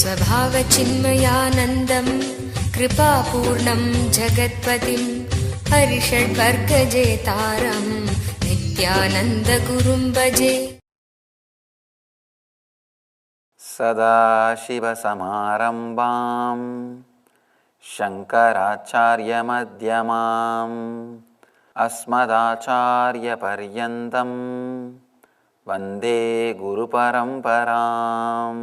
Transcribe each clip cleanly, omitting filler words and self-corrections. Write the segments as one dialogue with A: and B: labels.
A: स्वभावचिन्मयानन्दं कृपापूर्णं जगत्पतिं हरिषड्वर्गजेतारं नित्यानन्दगुरुं भजे।
B: सदाशिवसमारम्भां शङ्कराचार्यमध्यमाम् अस्मदाचार्यपर्यन्तं वन्दे गुरुपरम्पराम्।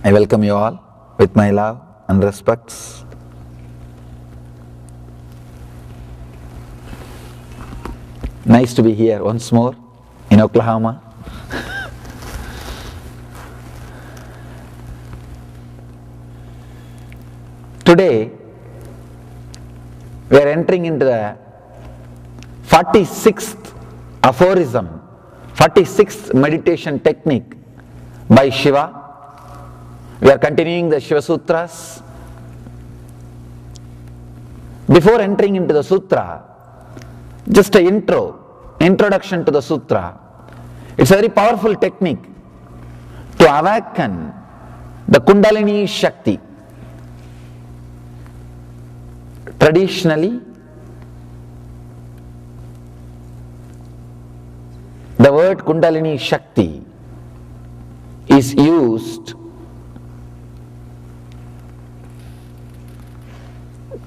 B: I welcome you all with my love and respects. Nice to be here once more in Oklahoma. Today, we are entering into the 46th aphorism, 46th meditation technique by Shiva. We are continuing the Shiva Sutras. Before entering into the Sutra, just an introduction to the Sutra. It's a very powerful technique to awaken the Kundalini Shakti. Traditionally, the word Kundalini Shakti is used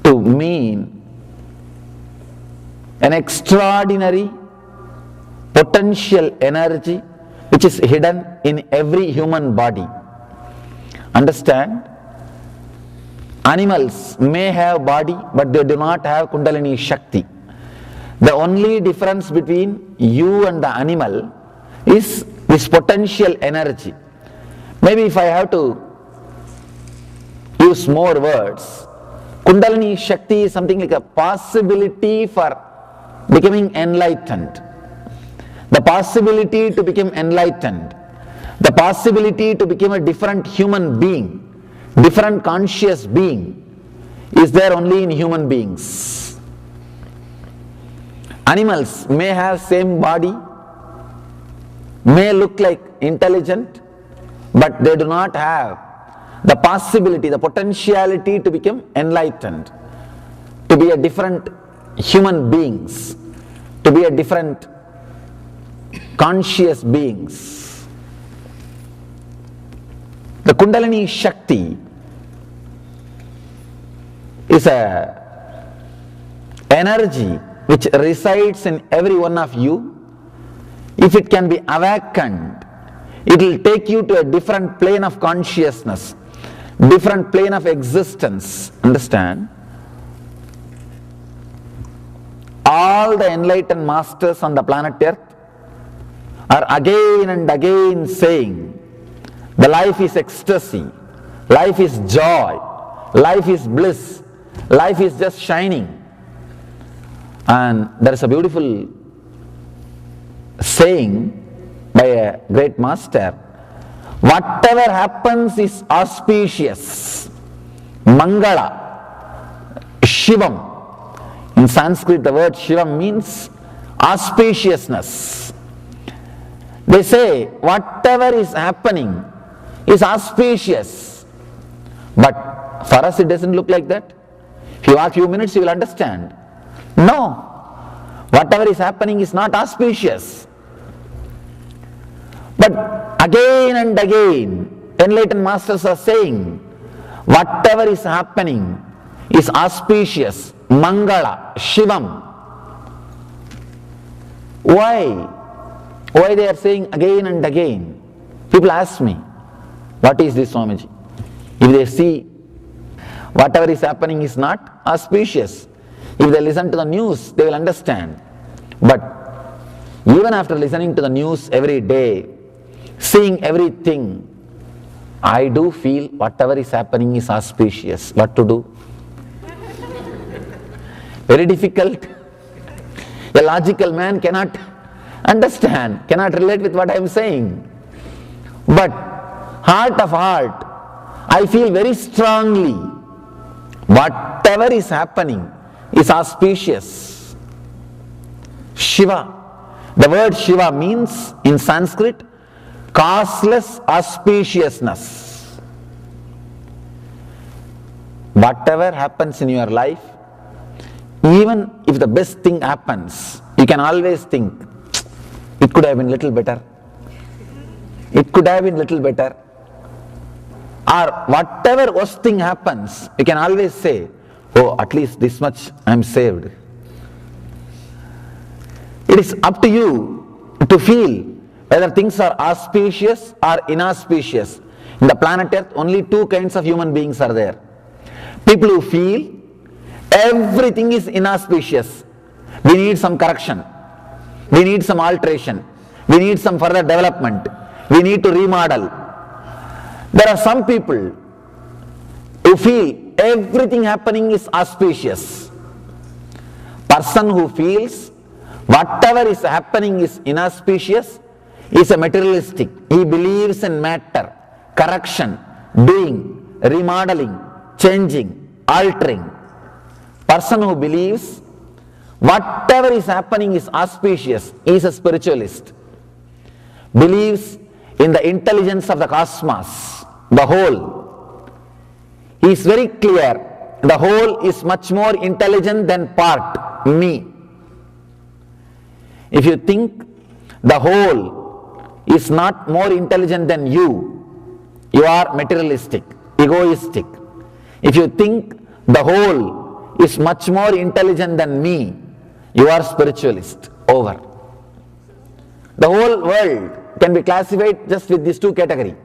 B: to mean an extraordinary potential energy which is hidden in every human body. Understand? Animals may have body, but they do not have Kundalini Shakti. The only difference between you and the animal is this potential energy. Maybe if I have to use more words, Kundalini Shakti is something like a possibility for becoming enlightened. The possibility to become enlightened. The possibility to become a different human being, different conscious being is there only in human beings. Animals may have same body, may look like intelligent, but they do not have the possibility, the potentiality to become enlightened, to be a different human beings, to be a different conscious beings. The Kundalini Shakti is a energy which resides in every one of you. If it can be awakened, it will take you to a different plane of consciousness, different plane of existence. Understand? All the enlightened masters on the planet Earth are again and again saying the life is ecstasy, life is joy, life is bliss, life is just shining. And there is a beautiful saying by a great master: whatever happens is auspicious. Mangala, Shivam. In Sanskrit, the word Shivam means auspiciousness. They say whatever is happening is auspicious. But for us it doesn't look like that. If you walk a few minutes, you will understand. No, whatever is happening is not auspicious. But again and again, enlightened masters are saying, whatever is happening is auspicious. Mangala, Shivam. Why? Why they are saying again and again? People ask me, what is this, Swamiji? If they see whatever is happening is not auspicious, if they listen to the news, they will understand. But even after listening to the news every day, seeing everything, I do feel whatever is happening is auspicious. What to do? Very difficult. A logical man cannot understand, cannot relate with what I am saying. But heart of heart, I feel very strongly whatever is happening is auspicious. Shiva. The word Shiva means in Sanskrit causeless auspiciousness. Whatever happens in your life, even if the best thing happens, you can always think, it could have been little better. It could have been little better. Or whatever worst thing happens, you can always say, oh, at least this much I am saved. It is up to you to feel whether things are auspicious or inauspicious. In the planet Earth, only two kinds of human beings are there. People who feel everything is inauspicious. We need some correction. We need some alteration. We need some further development. We need to remodel. There are some people who feel everything happening is auspicious. Person who feels whatever is happening is inauspicious is a materialistic. He believes in matter, correction, doing, remodeling, changing, altering. Person who believes whatever is happening is auspicious is a spiritualist. Believes in the intelligence of the cosmos, the whole. He is very clear, the whole is much more intelligent than part, me. If you think the whole is not more intelligent than you, you are materialistic, egoistic. If you think the whole is much more intelligent than me, you are spiritualist. Over. The whole world can be classified just with these two categories.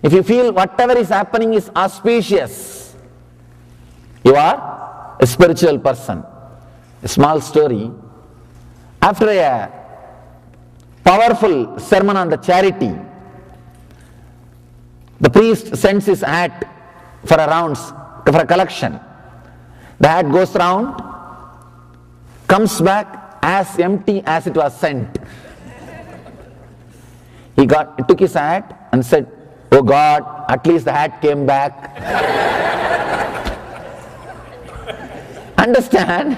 B: If you feel whatever is happening is auspicious, you are a spiritual person. A small story. After a powerful sermon on the charity, the priest sends his hat for a rounds, for a collection. The hat goes round, comes back as empty as it was sent. He took his hat and said, oh God, at least the hat came back. Understand?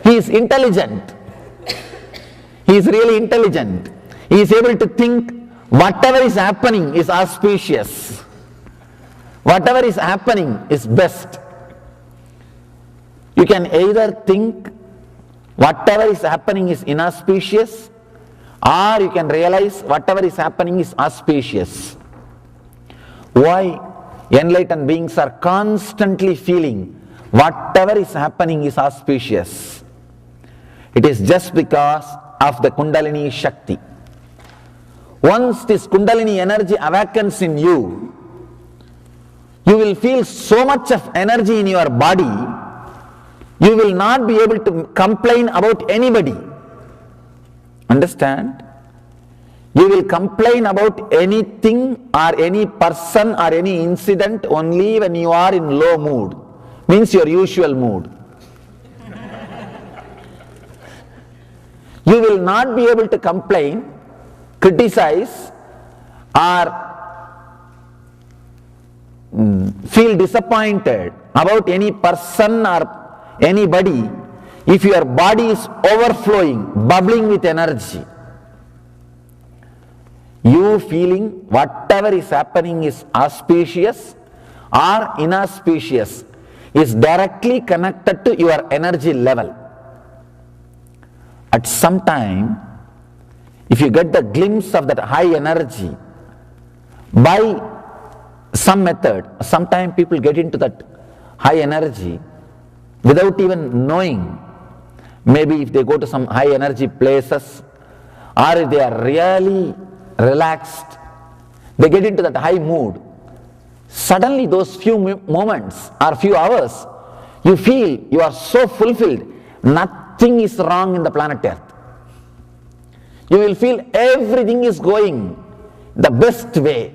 B: He is intelligent. He is really intelligent. He is able to think whatever is happening is auspicious. Whatever is happening is best. You can either think whatever is happening is inauspicious, or you can realize whatever is happening is auspicious. Why enlightened beings are constantly feeling whatever is happening is auspicious? It is just because of the Kundalini Shakti. Once this Kundalini energy awakens in you, you will feel so much of energy in your body, you will not be able to complain about anybody. Understand? You will complain about anything or any person or any incident only when you are in low mood, means your usual mood. You will not be able to complain, criticize, or feel disappointed about any person or anybody if your body is overflowing, bubbling with energy. You feeling whatever is happening is auspicious or inauspicious is directly connected to your energy level. At some time, if you get the glimpse of that high energy by some method, sometimes people get into that high energy without even knowing. Maybe if they go to some high energy places, or if they are really relaxed, they get into that high mood. Suddenly those few moments or few hours, you feel you are so fulfilled, nothing is wrong in the planet Earth. You will feel everything is going the best way.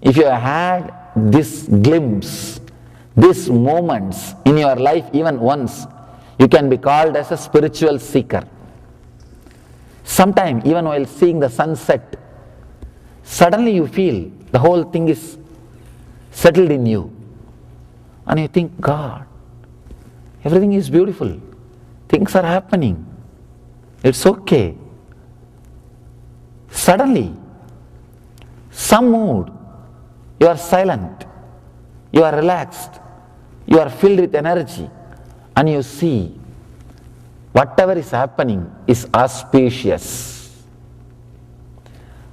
B: If you have had this glimpse, these moments in your life even once, you can be called as a spiritual seeker. Sometime, even while seeing the sunset, suddenly you feel the whole thing is settled in you. And you think, God, everything is beautiful. Things are happening. It's okay. Suddenly, some mood, you are silent, you are relaxed, you are filled with energy, and you see whatever is happening is auspicious.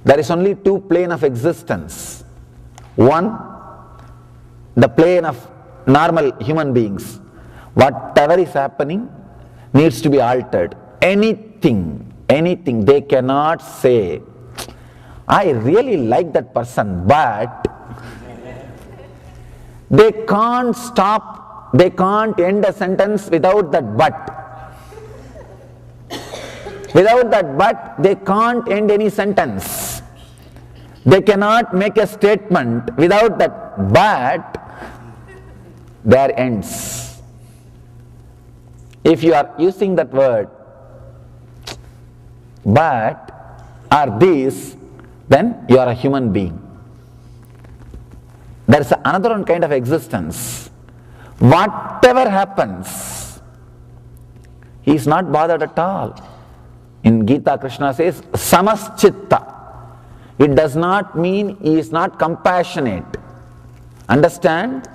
B: There is only two planes of existence. One, the plane of normal human beings. Whatever is happening needs to be altered. Anything they cannot say, I really like that person, but they can't stop, they can't end a sentence without that but. Without that but, they can't end any sentence. They cannot make a statement without that but, there ends. If you are using that word but or this, then you are a human being. There is another one kind of existence. Whatever happens, he is not bothered at all. In Gita, Krishna says, samaschitta. It does not mean he is not compassionate. Understand?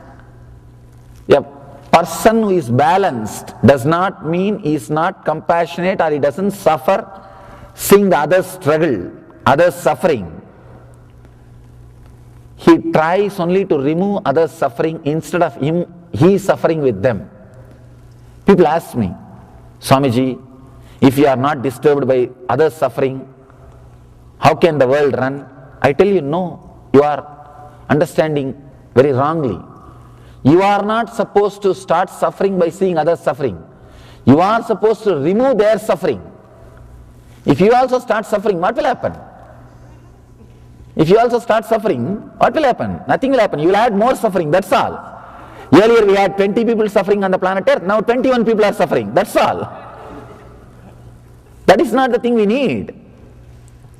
B: A person who is balanced does not mean he is not compassionate or he doesn't suffer seeing the others struggle, others suffering. He tries only to remove others' suffering instead of he suffering with them. People ask me, Swamiji, if you are not disturbed by others' suffering, how can the world run? I tell you, no, you are understanding very wrongly. You are not supposed to start suffering by seeing others suffering. You are supposed to remove their suffering. If you also start suffering, what will happen? If you also start suffering, what will happen? Nothing will happen. You will add more suffering, that's all. Earlier we had 20 people suffering on the planet Earth, now 21 people are suffering, that's all. That is not the thing we need.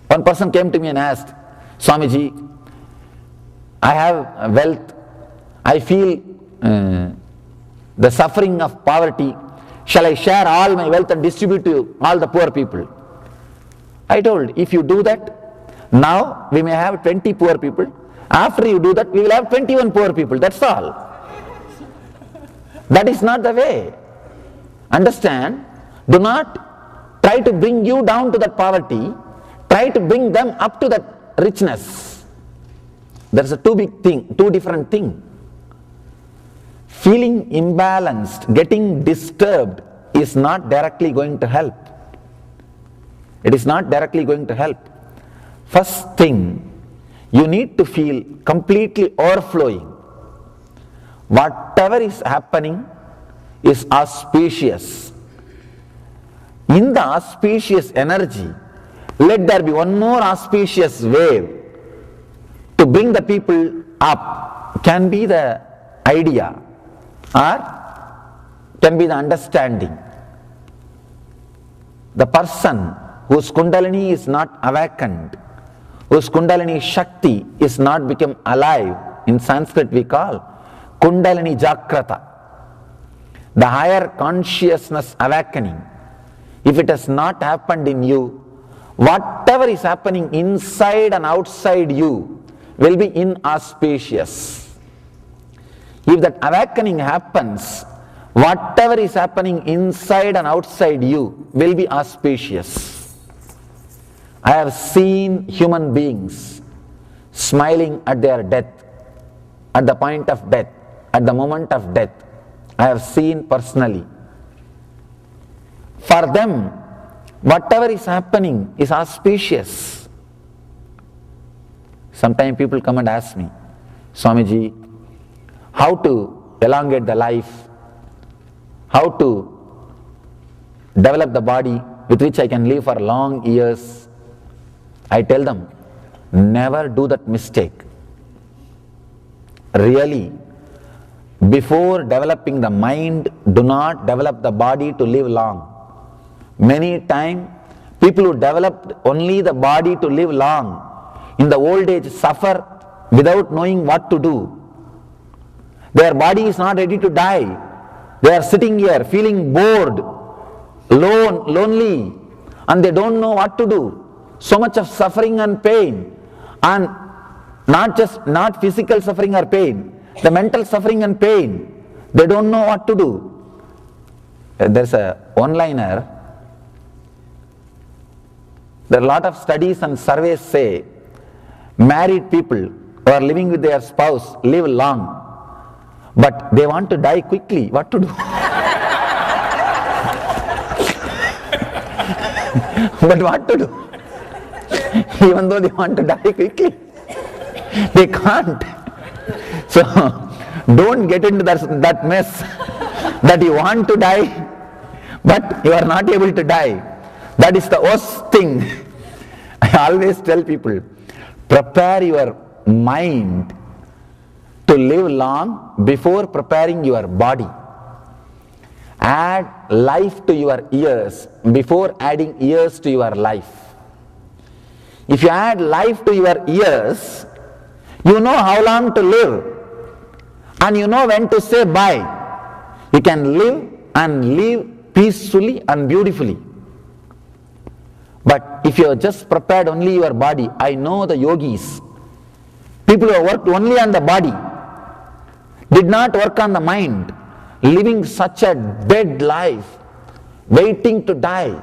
B: One person came to me and asked, Swamiji, I have wealth, I feel the suffering of poverty, shall I share all my wealth and distribute to all the poor people? I told, if you do that, now we may have 20 poor people, after you do that we will have 21 poor people, that's all. That is not the way. Understand? Do not try to bring you down to that poverty, try to bring them up to that richness. There's a two different things. Feeling imbalanced, getting disturbed is not directly going to help. It is not directly going to help. First thing, you need to feel completely overflowing. Whatever is happening is auspicious. In the auspicious energy, let there be one more auspicious wave to bring the people up. Can be the idea or can be the understanding. The person whose Kundalini is not awakened, whose Kundalini Shakti is not become alive, in Sanskrit we call Kundalini Jagrata, the higher consciousness awakening. If it has not happened in you, whatever is happening inside and outside you will be inauspicious. If that awakening happens, whatever is happening inside and outside you will be auspicious. I have seen human beings smiling at their death, at the point of death, at the moment of death. I have seen personally. For them, whatever is happening is auspicious. Sometimes people come and ask me, Swamiji, how to elongate the life, how to develop the body with which I can live for long years. I tell them, never do that mistake. Really, before developing the mind, do not develop the body to live long. Many times, People who developed only the body to live long, in the old age suffer without knowing what to do. Their body is not ready to die. They are sitting here feeling bored, lonely, and they don't know what to do. So much of suffering and pain, and not physical suffering or pain, the mental suffering and pain. They don't know what to do. There's a one-liner. There are a lot of studies and surveys say married people who are living with their spouse live long, but they want to die quickly. What to do? But what to do? Even though they want to die quickly, they can't. So don't get into that mess that you want to die, but you are not able to die. That is the worst thing. I always tell people, prepare your mind to live long before preparing your body. Add life to your years before adding years to your life. If you add life to your years, you know how long to live, and you know when to say bye. You can live and live peacefully and beautifully. But if you have just prepared only your body, I know the yogis, people who have worked only on the body, did not work on the mind, living such a dead life, waiting to die.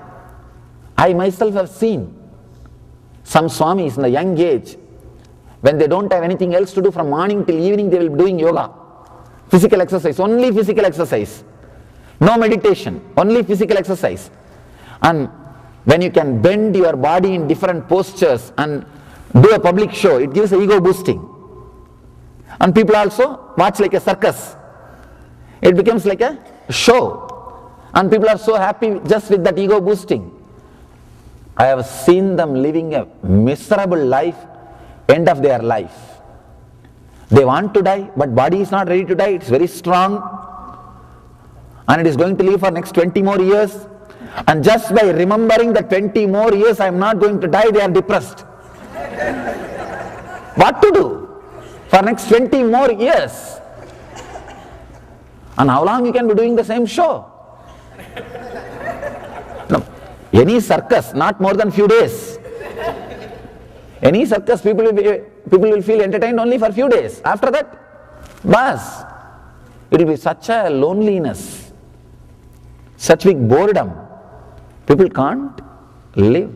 B: I myself have seen some swamis in the young age, when they don't have anything else to do from morning till evening, they will be doing yoga, physical exercise, only physical exercise, no meditation, only physical exercise. And when you can bend your body in different postures and do a public show, it gives ego boosting. And people also watch like a circus. It becomes like a show. And people are so happy just with that ego boosting. I have seen them living a miserable life, end of their life. They want to die, but body is not ready to die. It's very strong. And it is going to live for next 20 more years. And just by remembering that 20 more years I am not going to die, they are depressed. What to do for next 20 more years? And how long you can be doing the same show? No. Any circus, not more than few days. Any circus, people will feel entertained only for few days. After that, bas, it will be such a loneliness, such big boredom. People can't live.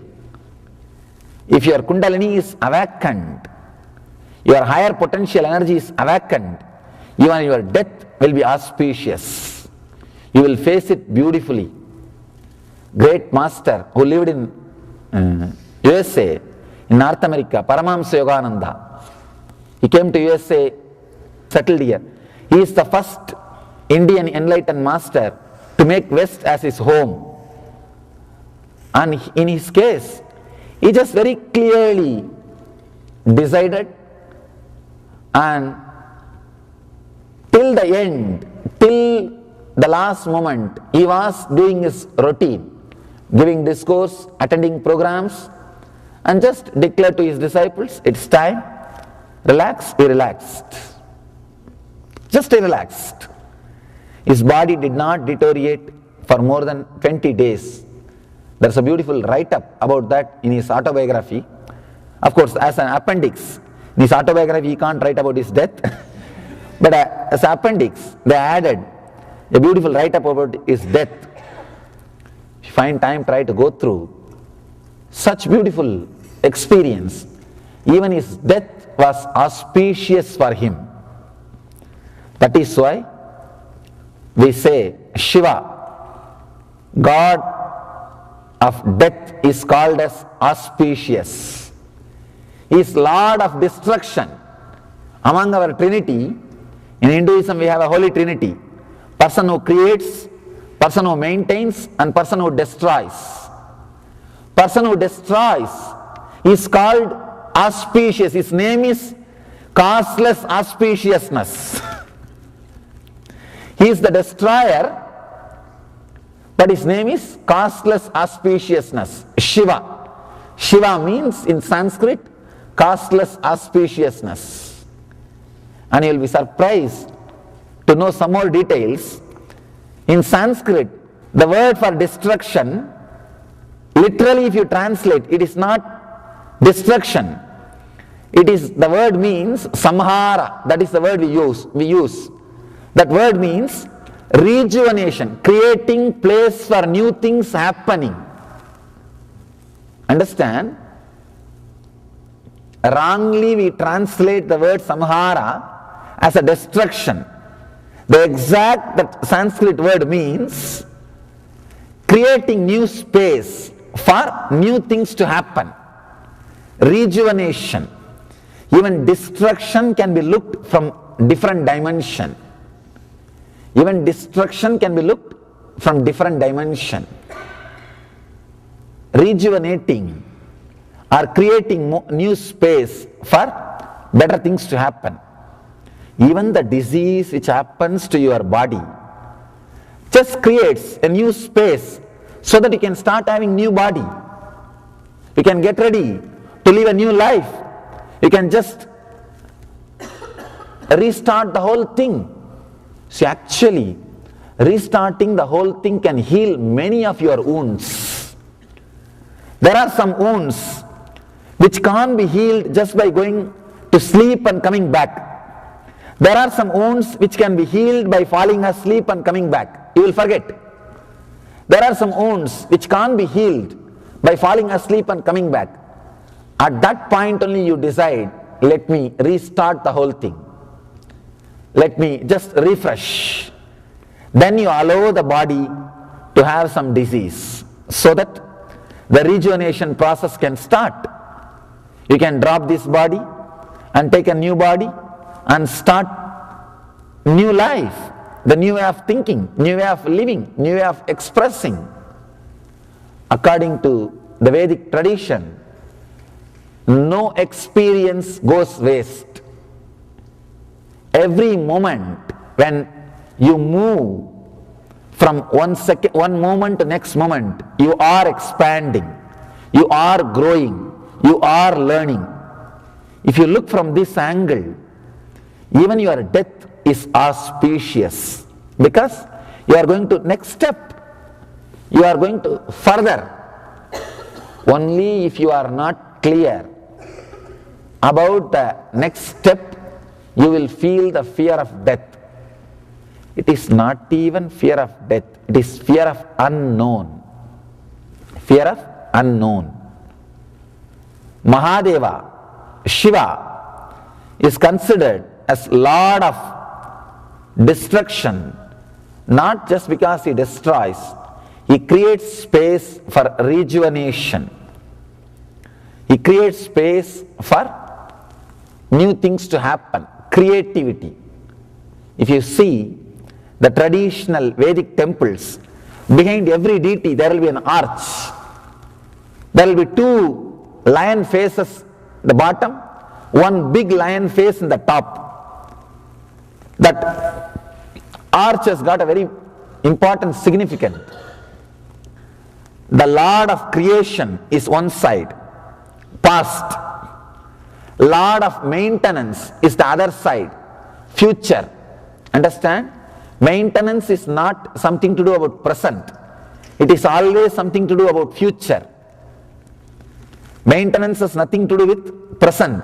B: If your Kundalini is awakened, your higher potential energy is awakened, even your death will be auspicious. You will face it beautifully. Great master who lived in USA, in North America, Paramahamsa Yogananda. He came to USA, settled here. He is the first Indian enlightened master to make West as his home. And in his case, he just very clearly decided, and till the end, till the last moment, he was doing his routine, giving discourse, attending programs, and just declared to his disciples, it's time, relax. He relaxed. Just he relaxed. His body did not deteriorate for more than 20 days. There's a beautiful write-up about that in his autobiography. Of course, as an appendix, in his autobiography he can't write about his death. But as an appendix, they added a beautiful write-up about his death. If you find time, try to go through. Such beautiful experience. Even his death was auspicious for him. That is why we say Shiva, God of death, is called as auspicious. He is Lord of destruction. Among our Trinity, in Hinduism we have a Holy Trinity. Person who creates, person who maintains, and person who destroys. Person who destroys is called auspicious. His name is causeless auspiciousness. He is the destroyer, but his name is costless auspiciousness, Shiva. Shiva means in Sanskrit, costless auspiciousness. And you will be surprised to know some more details. In Sanskrit, the word for destruction, literally if you translate, it is not destruction. It is, the word means samhara. That is the word we use. That word means rejuvenation, creating place for new things happening. Understand? Wrongly we translate the word samhara as a destruction. The exact that Sanskrit word means creating new space for new things to happen. Rejuvenation. Even destruction can be looked from different dimension. Even destruction can be looked from different dimension. Rejuvenating or creating new space for better things to happen. Even the disease which happens to your body just creates a new space so that you can start having new body. You can get ready to live a new life. You can just restart the whole thing. See, actually, restarting the whole thing can heal many of your wounds. There are some wounds which can't be healed just by going to sleep and coming back. There are some wounds which can be healed by falling asleep and coming back. You will forget. There are some wounds which can't be healed by falling asleep and coming back. At that point only you decide, let me restart the whole thing. Let me just refresh. Then you allow the body to have some disease so that the rejuvenation process can start. You can drop this body and take a new body and start new life, the new way of thinking, new way of living, new way of expressing. According to the Vedic tradition, no experience goes waste. Every moment when you move from one moment to next moment, you are expanding, you are growing, you are learning. If you look from this angle, even your death is auspicious because you are going to next step, you are going to further. Only if you are not clear about the next step, you will feel the fear of death. It is not even fear of death, it is fear of unknown. Fear of unknown. Mahadeva, Shiva, is considered as Lord of destruction, not just because he destroys, he creates space for rejuvenation. He creates space for new things to happen, creativity. If you see the traditional Vedic temples, behind every deity there will be an arch. There will be two lion faces at the bottom, one big lion face in the top. That arch has got a very important significance. The Lord of creation is one side, past. Lord of maintenance is the other side, future. Understand? Maintenance is not something to do about present. It is always something to do about future. Maintenance has nothing to do with present.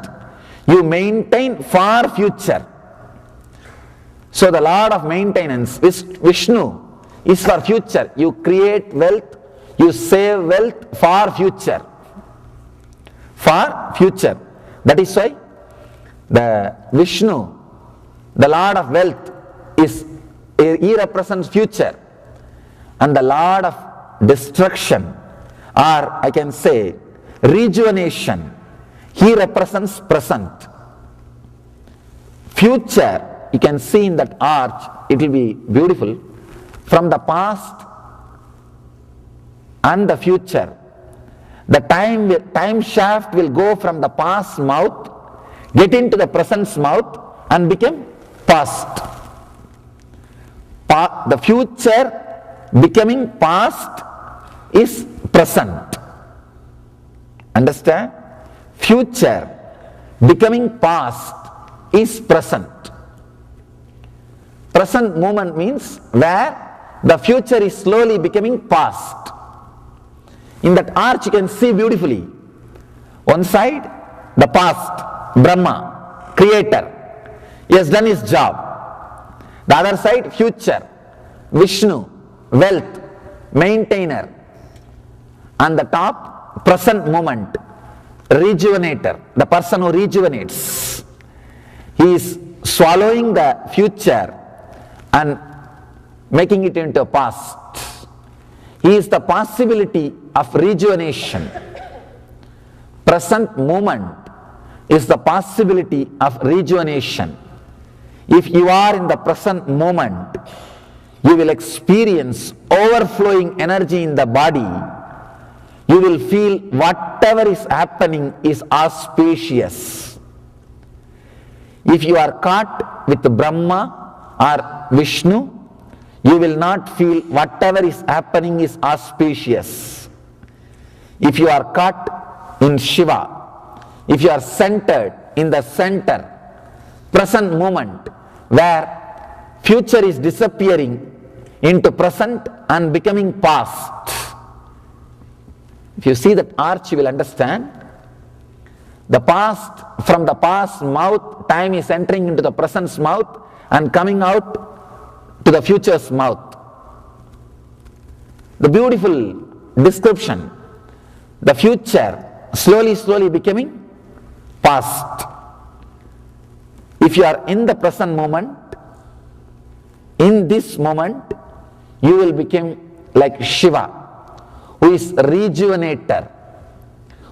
B: You maintain for future. So the Lord of maintenance, Vishnu, is for future. You create wealth, you save wealth for future. For future. That is why the Vishnu, the Lord of wealth, he represents future. And the Lord of destruction, or I can say rejuvenation, he represents present. Future, you can see in that arch, it will be beautiful. From the past and the future, the time shaft will go from the past mouth, get into the present's mouth and become past. The future becoming past is present. Understand? Future becoming past is present. Present moment means where the future is slowly becoming past. In that arch you can see beautifully. One side, the past, Brahma, creator. He has done his job. The other side, future, Vishnu, wealth, maintainer. And the top, present moment, rejuvenator, the person who rejuvenates. He is swallowing the future and making it into a past. He is the possibility of rejuvenation. Present moment is the possibility of rejuvenation. If you are in the present moment, you will experience overflowing energy in the body. You will feel whatever is happening is auspicious. If you are caught with Brahma or Vishnu, you will not feel whatever is happening is auspicious. If you are caught in Shiva, if you are centered in the center, present moment, where future is disappearing into present and becoming past. If you see that arch, you will understand. The past, from the past mouth, time is entering into the present's mouth and coming out to the future's mouth. The beautiful description, the future slowly becoming past. If you are in the present moment, in this moment, you will become like Shiva, who is rejuvenator,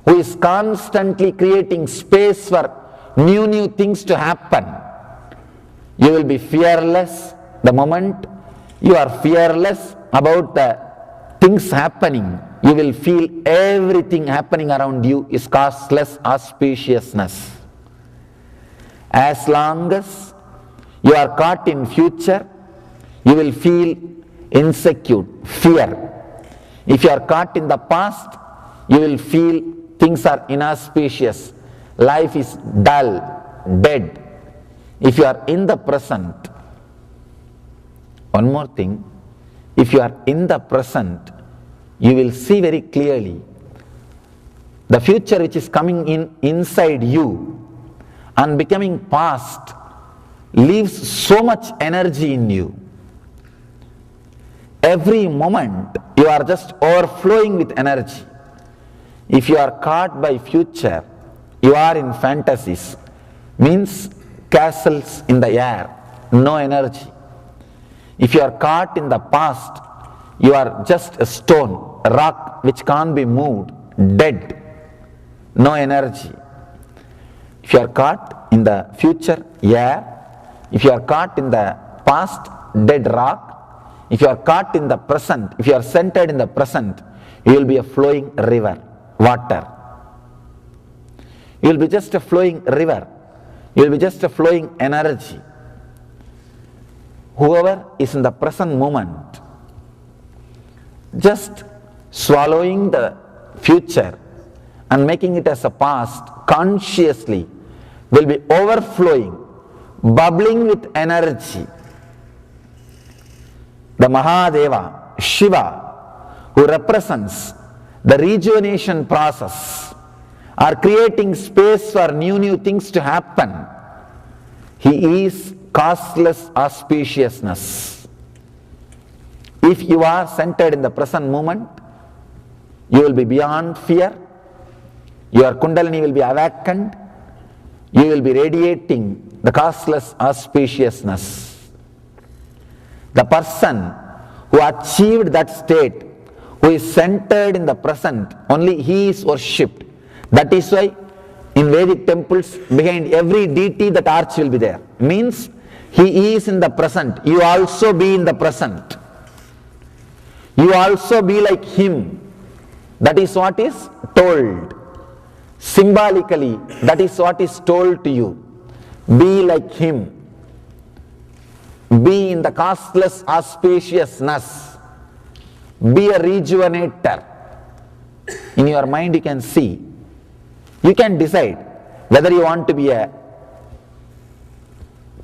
B: who is constantly creating space for new things to happen. You will be fearless the moment you are fearless about the things happening. You will feel everything happening around you is causeless auspiciousness. As long as you are caught in future, you will feel insecure, fear. If you are caught in the past, you will feel things are inauspicious, life is dull, dead. If you are in the present, one more thing, if you are in the present, you will see very clearly the future which is coming in inside you and becoming past leaves so much energy in you. Every moment you are just overflowing with energy. If you are caught by future, you are in fantasies, means castles in the air, no energy. If you are caught in the past, you are just a stone, a rock which can't be moved, dead, no energy. If you are caught in the future, air. If you are caught in the past, dead rock. If you are caught in the present, if you are centered in the present, you will be a flowing river, water. You will be just a flowing river. You will be just a flowing energy. Whoever is in the present moment, just swallowing the future and making it as a past consciously, will be overflowing, bubbling with energy. The Mahadeva, Shiva, who represents the rejuvenation process, are creating space for new things to happen. He is causeless auspiciousness. If you are centered in the present moment, you will be beyond fear. Your Kundalini will be awakened. You will be radiating the causeless auspiciousness. The person who achieved that state, who is centered in the present, only he is worshipped. That is why in Vedic temples, behind every deity that arch will be there. Means he is in the present. You also be in the present. You also be like him. That is what is told. Symbolically, that is what is told to you. Be like him. Be in the costless auspiciousness. be a rejuvenator. In your mind you can see, you can decide whether you want to be a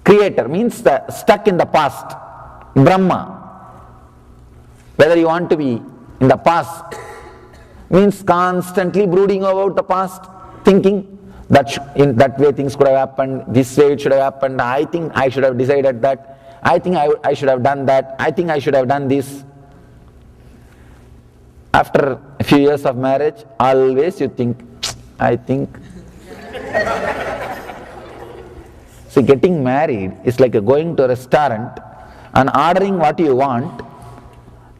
B: creator, means the stuck in the past, Brahma. Whether you want to be in the past, means constantly brooding about the past, thinking that in that way things could have happened, this way it should have happened, I think I should have decided that, I think I should have done that, I think I should have done this. After a few years of marriage, always you think, I think. See, getting married is like going to a restaurant and ordering what you want.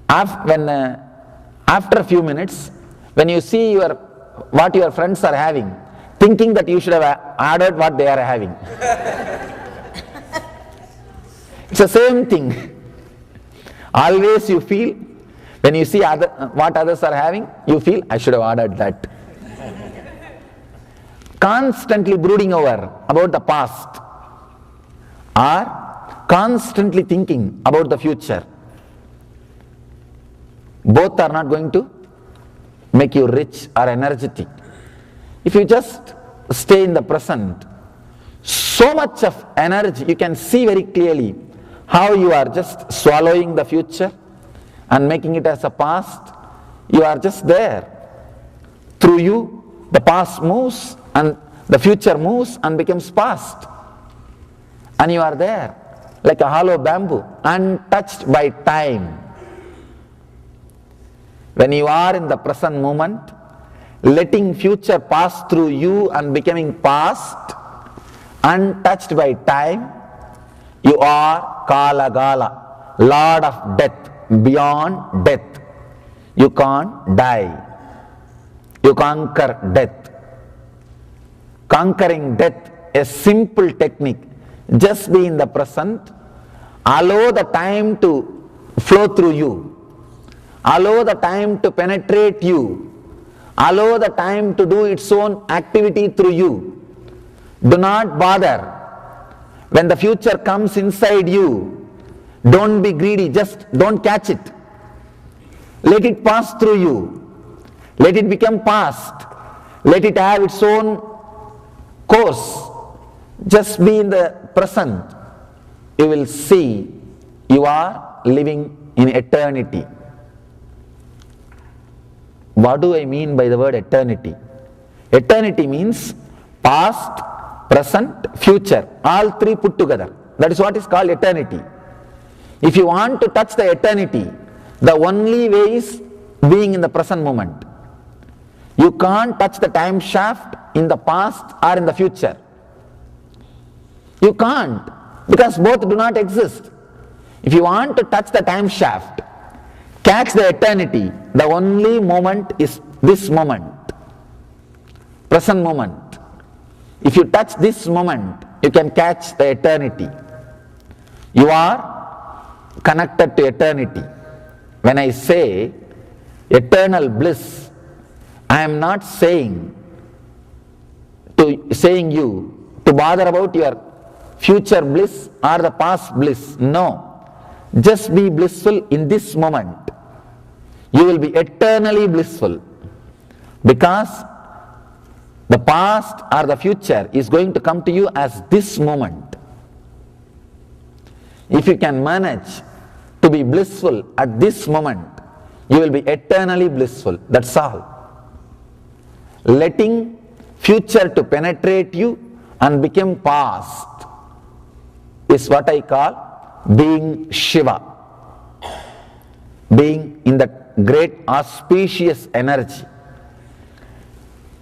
B: After a few minutes, when you see what your friends are having, thinking that you should have ordered what they are having. It's the same thing. Always you feel, when you see what others are having, you feel, I should have ordered that. Constantly brooding about the past, or constantly thinking about the future. Both are not going to make you rich or energetic. If you just stay in the present, so much of energy, you can see very clearly how you are just swallowing the future and making it as a past. You are just there. Through you, the past moves and the future moves and becomes past. And you are there like a hollow bamboo, untouched by time. When you are in the present moment, letting future pass through you and becoming past, untouched by time, you are Kala Gala, Lord of death, beyond death. You can't die. You conquer death. Conquering death, a simple technique. Just be in the present, allow the time to flow through you. Allow the time to penetrate you. Allow the time to do its own activity through you. Do not bother. When the future comes inside you, don't be greedy, just don't catch it. Let it pass through you. Let it become past. Let it have its own course. Just be in the present. You will see you are living in eternity. What do I mean by the word eternity? Eternity means past, present, future, all three put together. That is what is called eternity. If you want to touch the eternity, the only way is being in the present moment. You can't touch the time shaft in the past or in the future. You can't, because both do not exist. If you want to touch the time shaft, catch the eternity, the only moment is this moment, present moment. If you touch this moment, you can catch the eternity. You are connected to eternity. When I say eternal bliss, I am not saying you to bother about your future bliss or the past bliss. No. Just be blissful in this moment. You will be eternally blissful, because the past or the future is going to come to you as this moment. If you can manage to be blissful at this moment, you will be eternally blissful. That's all. Letting future to penetrate you and become past is what I call being Shiva. Being in the great auspicious energy.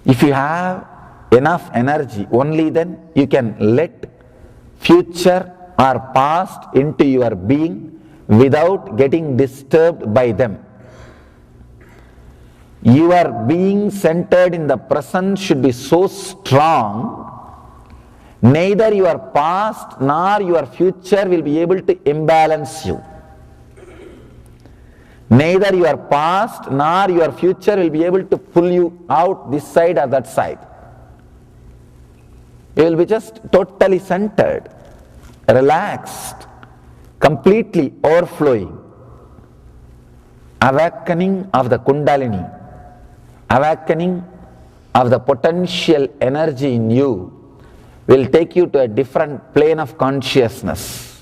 B: If you have enough energy, only then you can let future or past into your being without getting disturbed by them. Your being centered in the present should be so strong, neither your past nor your future will be able to imbalance you. Neither your past nor your future will be able to pull you out this side or that side. You will be just totally centered, relaxed, completely overflowing. awakening of the Kundalini, awakening of the potential energy in you will take you to a different plane of consciousness.